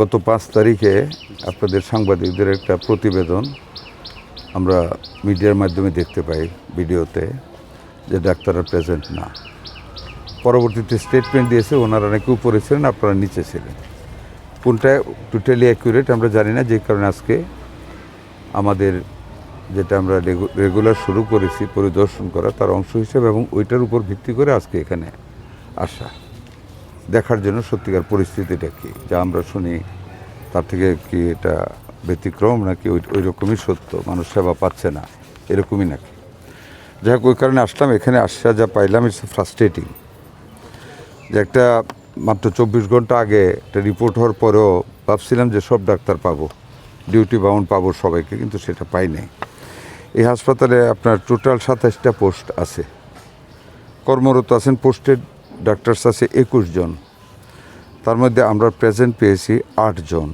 গত 5 তারিখে আপনাদের সাংবাদিকদের একটা প্রতিবেদন আমরা মিডিয়ার মাধ্যমে দেখতে পাই ভিডিওতে যে ডাক্তাররা প্রেজেন্ট না। পরবর্তীতে স্টেটমেন্ট দিয়েছে ওনারা নাকি উপরে ছিলেন, আপনারা নিচে ছিলেন। কোনটা টোটালি অ্যাকুরেট আমরা জানি না, যে কারণে আজকে আমাদের যেটা আমরা রেগুলার শুরু করেছি পরিদর্শন করা, তার অংশ হিসেবে এবং ওইটার উপর ভিত্তি করে আজকে এখানে আসা, দেখার জন্য সত্যিকার পরিস্থিতিটা কী, যা আমরা শুনি তার থেকে কি এটা ব্যতিক্রম নাকি ওই রকমই সত্য, মানুষ সেবা পাচ্ছে না এরকমই নাকি। যাই হোক, ওই কারণে আসলাম। এখানে আসা যা পাইলাম ইটস ফ্রাস্ট্রেটিং, যে একটা মাত্র 24 ঘন্টা আগে একটা রিপোর্ট হওয়ার পরেও ভাবছিলাম যে সব ডাক্তার পাবো, ডিউটি বাউন্ড পাবো সবাইকে, কিন্তু সেটা পাই নাই। এই হাসপাতালে আপনার টোটাল 27টা পোস্ট আছে, কর্মরত আছেন পোস্টেড ডাক্তারস আছে 21 জন, তার মধ্যে আমরা প্রেজেন্ট পেয়েছি 8 জন।